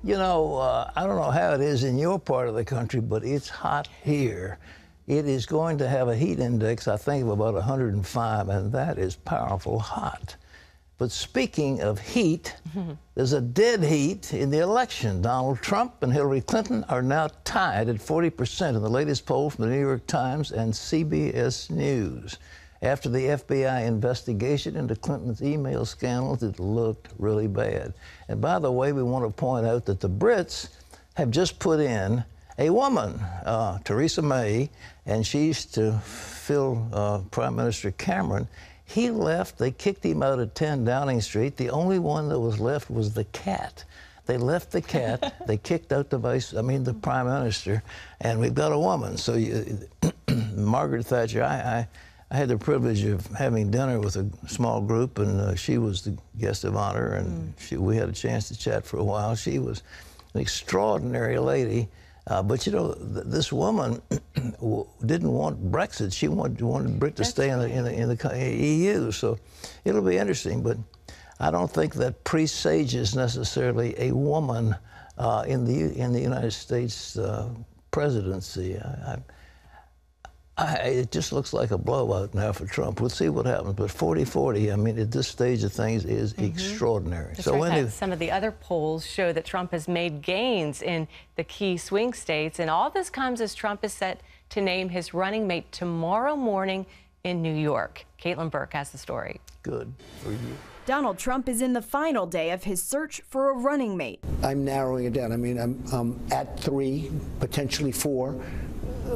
You know, I don't know how it is in your part of the country, but it's hot here. It is going to have a heat index, I think, of about 105, and that is powerful hot. But speaking of heat, there's a dead heat in the election. Donald Trump and Hillary Clinton are now tied at 40% in the latest poll from the New York Times and CBS News. After the FBI investigation into Clinton's email scandals, it looked really bad. And by the way, we want to point out that the Brits have just put in a woman, Theresa May, and she's to fill Prime Minister Cameron. He left. They kicked him out at 10 Downing Street. The only one that was left was the cat. They left the cat. They kicked out the Prime Minister, and we've got a woman. So Margaret Thatcher, I had the privilege of having dinner with a small group, and she was the guest of honor, and we had a chance to chat for a while. She was an extraordinary lady, but you know, this woman didn't want Brexit. She wanted Britain to stay in the EU. So it'll be interesting, but I don't think that presages necessarily a woman in the United States presidency. It just looks like a blowout now for Trump. We'll see what happens. But 40-40, I mean, at this stage of things is extraordinary. So anyway, some of the other polls show that Trump has made gains in the key swing states. And all this comes as Trump is set to name his running mate tomorrow morning in New York. Caitlin Burke has the story. Good for you. Donald Trump is in the final day of his search for a running mate. I'm narrowing it down. I mean, I'm at 3, potentially 4.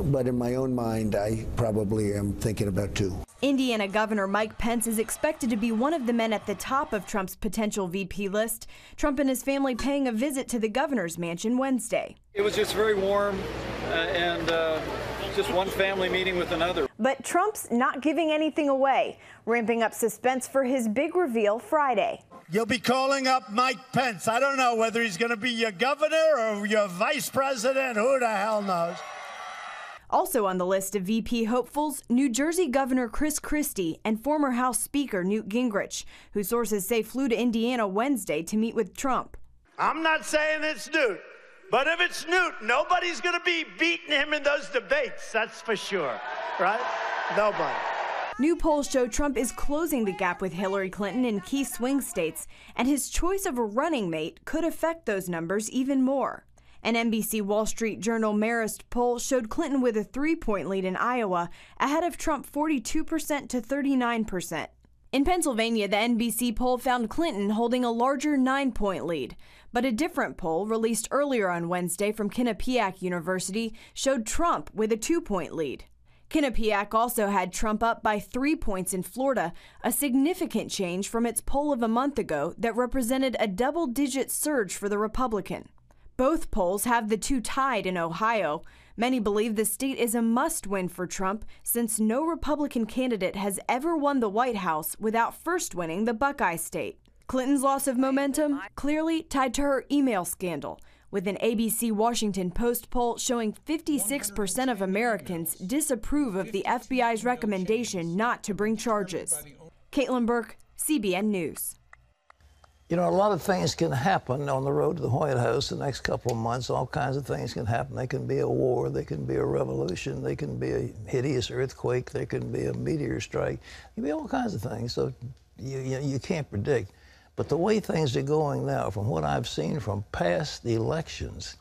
But in my own mind, I probably am thinking about 2. Indiana Governor Mike Pence is expected to be one of the men at the top of Trump's potential VP list. Trump and his family paying a visit to the governor's mansion Wednesday. It was just very warm and just one family meeting with another. But Trump's not giving anything away, ramping up suspense for his big reveal Friday. You'll be calling up Mike Pence. I don't know whether he's going to be your governor or your vice president. Who the hell knows? Also on the list of VP hopefuls, New Jersey Governor Chris Christie and former House Speaker Newt Gingrich, who sources say flew to Indiana Wednesday to meet with Trump. I'm not saying it's Newt, but if it's Newt, nobody's going to be beating him in those debates, that's for sure, right? Nobody. New polls show Trump is closing the gap with Hillary Clinton in key swing states, and his choice of a running mate could affect those numbers even more. An NBC Wall Street Journal Marist poll showed Clinton with a 3-point lead in Iowa, ahead of Trump 42% to 39%. In Pennsylvania, the NBC poll found Clinton holding a larger 9-point lead. But a different poll, released earlier on Wednesday from Quinnipiac University, showed Trump with a 2-point lead. Quinnipiac also had Trump up by 3 points in Florida, a significant change from its poll of a month ago that represented a double-digit surge for the Republican. Both polls have the two tied in Ohio. Many believe the state is a must-win for Trump, since no Republican candidate has ever won the White House without first winning the Buckeye State. Clinton's loss of momentum clearly tied to her email scandal, with an ABC Washington Post poll showing 56% of Americans disapprove of the FBI's recommendation not to bring charges. Caitlin Burke, CBN News. You know, a lot of things can happen on the road to the White House the next couple of months. All kinds of things can happen. There can be a war. There can be a revolution. There can be a hideous earthquake. There can be a meteor strike. There can be all kinds of things. So you can't predict. But the way things are going now, from what I've seen from past elections,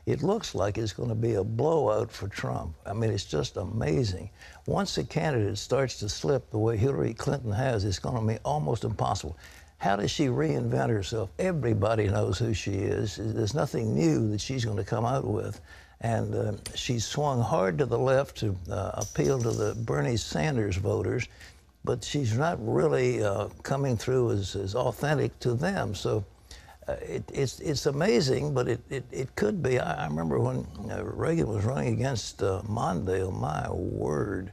it looks like it's going to be a blowout for Trump. I mean, it's just amazing. Once a candidate starts to slip the way Hillary Clinton has, it's going to be almost impossible. How does she reinvent herself? Everybody knows who she is. There's nothing new that she's going to come out with. And she's swung hard to the left to appeal to the Bernie Sanders voters, but she's not really coming through as authentic to them. So it's amazing, but it could be. I remember when Reagan was running against Mondale, my word.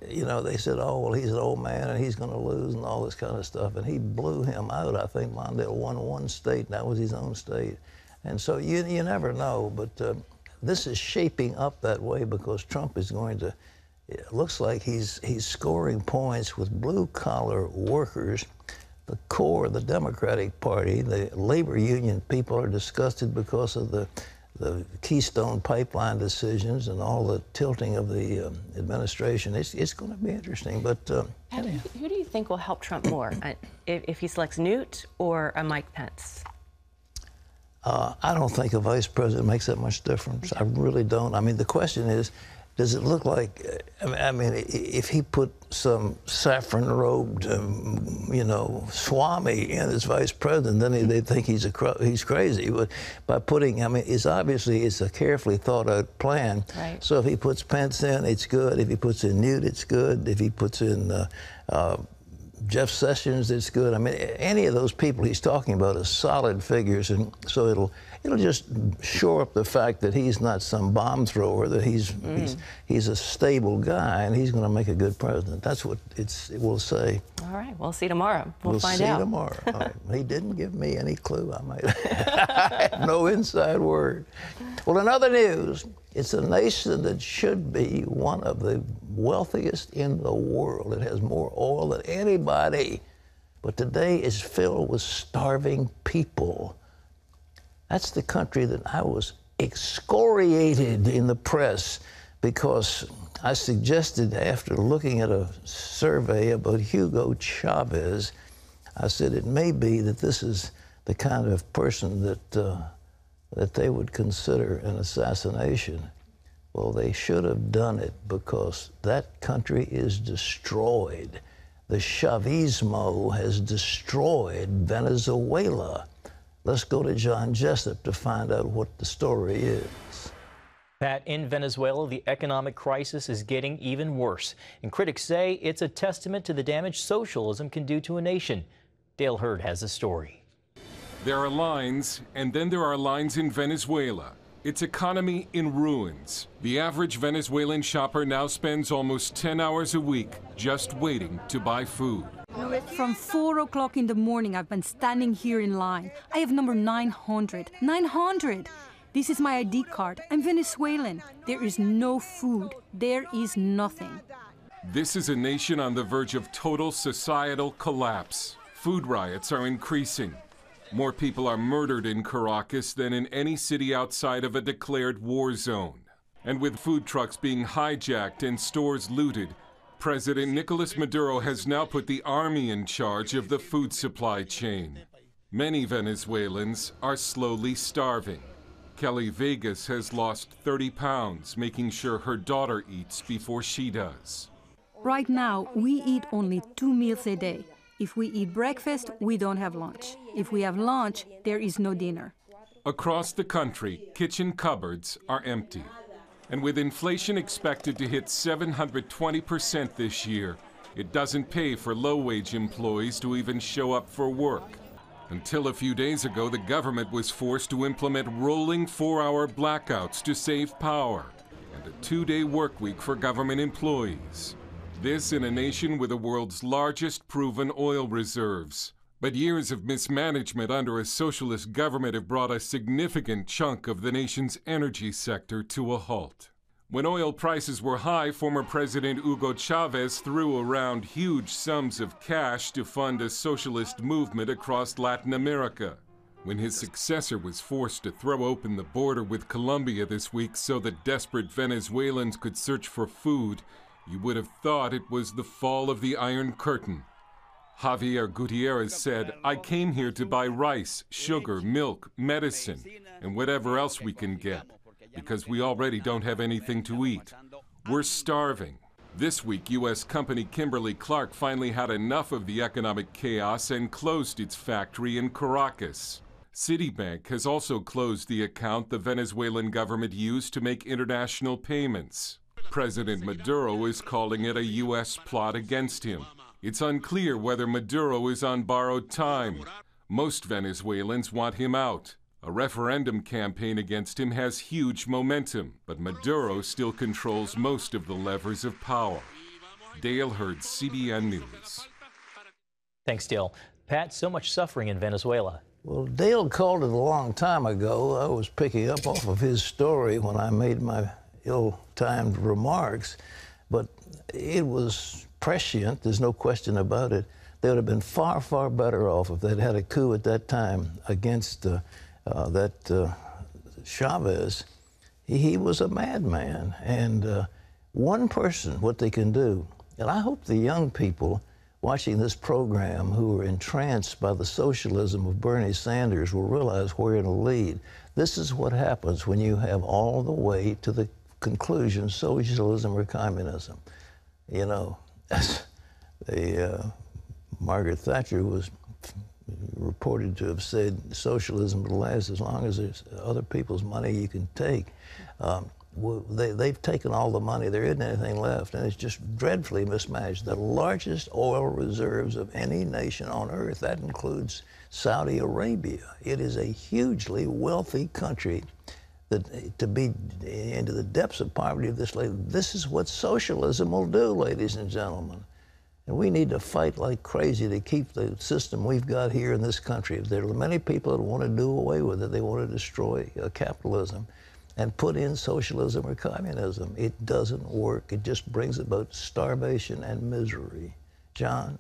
You know, they said, oh, well, he's an old man and he's going to lose and all this kind of stuff. And he blew him out. I think Mondale won one state, and that was his own state. And so you never know. But this is shaping up that way because Trump is going to, it looks like he's scoring points with blue-collar workers, the core of the Democratic Party. The labor union people are disgusted because of the Keystone Pipeline decisions and all the tilting of the administration. It's going to be interesting. But who do you think will help Trump more, if he selects Newt or Mike Pence? I don't think a vice president makes that much difference. I really don't. I mean, the question is, does it look like, I mean, if he put some saffron-robed, you know, Swami in as vice president, then they'd think he's crazy. But by putting, I mean, it's a carefully thought-out plan. Right. So if he puts Pence in, it's good. If he puts in Newt, it's good. If he puts in Jeff Sessions, it's good. I mean, any of those people he's talking about are solid figures, and so it'll just shore up the fact that he's not some bomb thrower, that he's a stable guy, and he's going to make a good president. That's what it will say. All right, we'll see tomorrow. We'll find see out. Tomorrow. He didn't give me any clue. I have no inside word. Well, in other news, it's a nation that should be one of the wealthiest in the world. It has more oil than anybody, but today is filled with starving people. That's the country that I was excoriated in the press because I suggested, after looking at a survey about Hugo Chavez, I said it may be that this is the kind of person that they would consider an assassination. Well, they should have done it because that country is destroyed. The Chavismo has destroyed Venezuela. Let's go to John Jessup to find out what the story is. Pat, in Venezuela, the economic crisis is getting even worse, and critics say it's a testament to the damage socialism can do to a nation. Dale Hurd has the story. There are lines, and then there are lines in Venezuela. Its economy in ruins. The average Venezuelan shopper now spends almost 10 hours a week just waiting to buy food. From 4 o'clock in the morning, I've been standing here in line. I have number 900. 900! This is my ID card. I'm Venezuelan. There is no food. There is nothing. This is a nation on the verge of total societal collapse. Food riots are increasing. More people are murdered in Caracas than in any city outside of a declared war zone. And with food trucks being hijacked and stores looted, President Nicolas Maduro has now put the army in charge of the food supply chain. Many Venezuelans are slowly starving. Kelly Vegas has lost 30 pounds, making sure her daughter eats before she does. Right now, we eat only 2 meals a day. If we eat breakfast, we don't have lunch. If we have lunch, there is no dinner. Across the country, kitchen cupboards are empty. And with inflation expected to hit 720% this year, it doesn't pay for low-wage employees to even show up for work. Until a few days ago, the government was forced to implement rolling 4-hour blackouts to save power and a 2-day work week for government employees. This in a nation with the world's largest proven oil reserves. But years of mismanagement under a socialist government have brought a significant chunk of the nation's energy sector to a halt. When oil prices were high, former President Hugo Chavez threw around huge sums of cash to fund a socialist movement across Latin America. When his successor was forced to throw open the border with Colombia this week so that desperate Venezuelans could search for food, you would have thought it was the fall of the Iron Curtain. Javier Gutierrez said, "I came here to buy rice, sugar, milk, medicine, and whatever else we can get, because we already don't have anything to eat. We're starving." This week, U.S. company Kimberly-Clark finally had enough of the economic chaos and closed its factory in Caracas. Citibank has also closed the account the Venezuelan government used to make international payments. President Maduro is calling it a U.S. plot against him. It's unclear whether Maduro is on borrowed time. Most Venezuelans want him out. A referendum campaign against him has huge momentum, but Maduro still controls most of the levers of power. Dale Hurd, CBN News. Thanks, Dale. Pat, so much suffering in Venezuela. Well, Dale called it a long time ago. I was picking up off of his story when I made my ill-timed remarks, but it was prescient, there's no question about it. They would have been far, far better off if they'd had a coup at that time against Chavez. He was a madman. And one person, what they can do, and I hope the young people watching this program who are entranced by the socialism of Bernie Sanders will realize where it'll lead. This is what happens when you have all the way to the conclusion, socialism or communism. You know, Margaret Thatcher was reported to have said socialism will last as long as there's other people's money you can take. They've taken all the money. There isn't anything left, and it's just dreadfully mismatched. The largest oil reserves of any nation on earth, that includes Saudi Arabia. It is a hugely wealthy country. That to be into the depths of poverty of this is what socialism will do, ladies and gentlemen. And we need to fight like crazy to keep the system we've got here in this country. There are many people that want to do away with it. They want to destroy capitalism and put in socialism or communism. It doesn't work. It just brings about starvation and misery. John?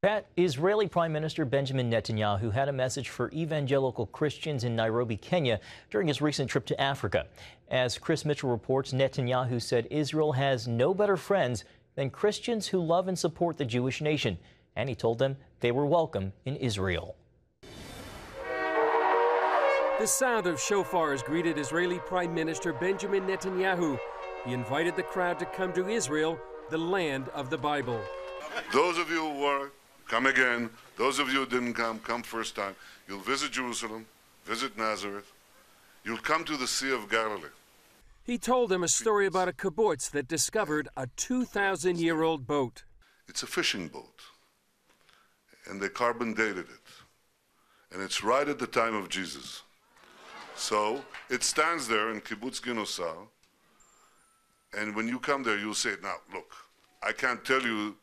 Pat, Israeli Prime Minister Benjamin Netanyahu had a message for evangelical Christians in Nairobi, Kenya, during his recent trip to Africa. As Chris Mitchell reports, Netanyahu said Israel has no better friends than Christians who love and support the Jewish nation, and he told them they were welcome in Israel. The sound of shofars greeted Israeli Prime Minister Benjamin Netanyahu. He invited the crowd to come to Israel, the land of the Bible. Those of you who are, come again. Those of you who didn't come first time. You'll visit Jerusalem, visit Nazareth. You'll come to the Sea of Galilee. He told them a story about a kibbutz that discovered a 2,000-year-old boat. It's a fishing boat, and they carbon dated it. And it's right at the time of Jesus. So it stands there in Kibbutz Ginosal, and when you come there, you'll say, now, look, I can't tell you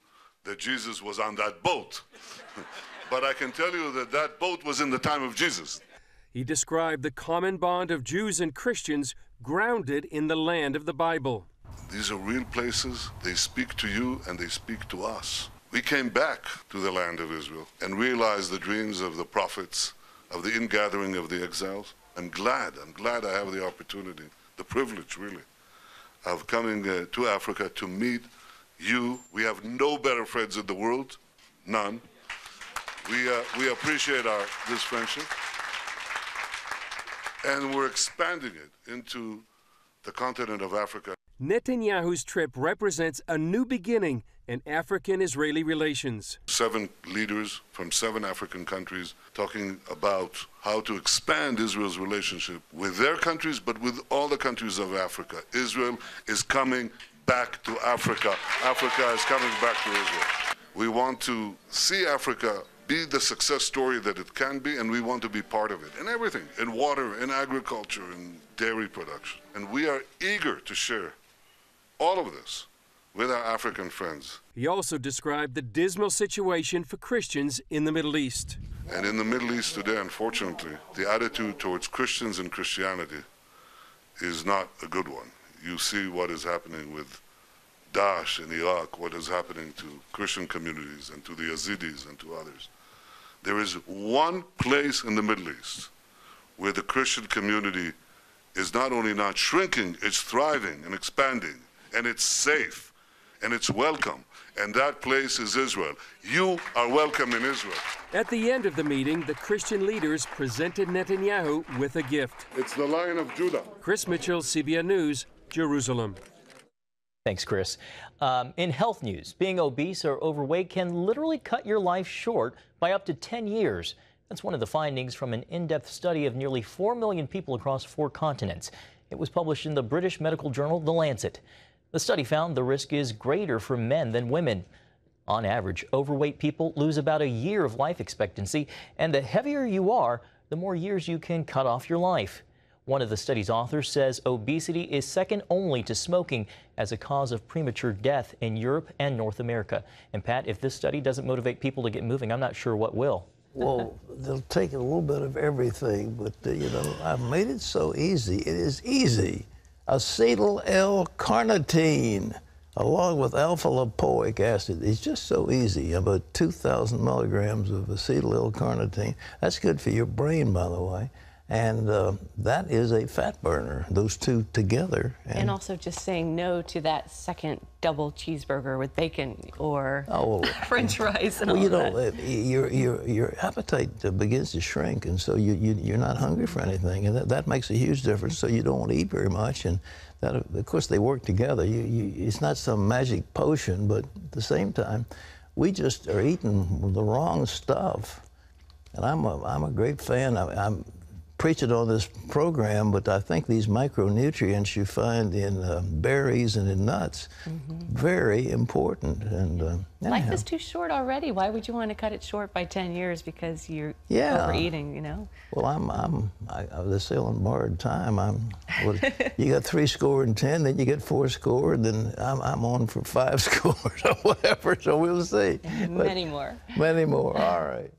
that Jesus was on that boat, but I can tell you that that boat was in the time of Jesus. He described the common bond of Jews and Christians grounded in the land of the Bible. These are real places. They speak to you and they speak to us. We came back to the land of Israel and realized the dreams of the prophets, of the ingathering of the exiles. I'm glad I have the opportunity, the privilege really, of coming to Africa to meet you. We have no better friends in the world, none. We appreciate this friendship. And we're expanding it into the continent of Africa. Netanyahu's trip represents a new beginning in African-Israeli relations. 7 leaders from 7 African countries talking about how to expand Israel's relationship with their countries, but with all the countries of Africa. Israel is coming back to Africa. Africa is coming back to Israel. We want to see Africa be the success story that it can be, and we want to be part of it in everything, in water, in agriculture, in dairy production. And we are eager to share all of this with our African friends. He also described the dismal situation for Christians in the Middle East. And in the Middle East today, unfortunately, the attitude towards Christians and Christianity is not a good one. You see what is happening with Daesh in Iraq, what is happening to Christian communities and to the Yazidis and to others. There is one place in the Middle East where the Christian community is not only not shrinking, it's thriving and expanding, and it's safe, and it's welcome, and that place is Israel. You are welcome in Israel. At the end of the meeting, the Christian leaders presented Netanyahu with a gift. It's the Lion of Judah. Chris Mitchell, CBN News, Jerusalem. Thanks, Chris. In health news, being obese or overweight can literally cut your life short by up to 10 years. That's one of the findings from an in-depth study of nearly 4 million people across 4 continents. It was published in the British medical journal, The Lancet. The study found the risk is greater for men than women. On average, overweight people lose about a year of life expectancy, and the heavier you are, the more years you can cut off your life. One of the study's authors says obesity is second only to smoking as a cause of premature death in Europe and North America. And Pat, if this study doesn't motivate people to get moving, I'm not sure what will. Well, they'll take a little bit of everything, but, you know, I've made it so easy. It is easy. Acetyl-L-carnitine. along with alpha-lipoic acid. It's just so easy. About 2,000 milligrams of acetyl-L-carnitine. That's good for your brain, by the way. And that is a fat burner, those two together. And also just saying no to that second double cheeseburger with bacon or French fries and all that. Your appetite begins to shrink, and so you're not hungry for anything, and that makes a huge difference. So you don't want to eat very much, and that, of course, they work together. It's not some magic potion, but at the same time, we just are eating the wrong stuff. And I'm a great fan. I'm preach it on this program, but I think these micronutrients you find in berries and in nuts, very important. And life is too short already. Why would you want to cut it short by 10 years because you're overeating, you know? Well, they say on borrowed time, you got 10, then you get 40, then I'm on for 50 or whatever, so we'll see. Many more. Many more, all right.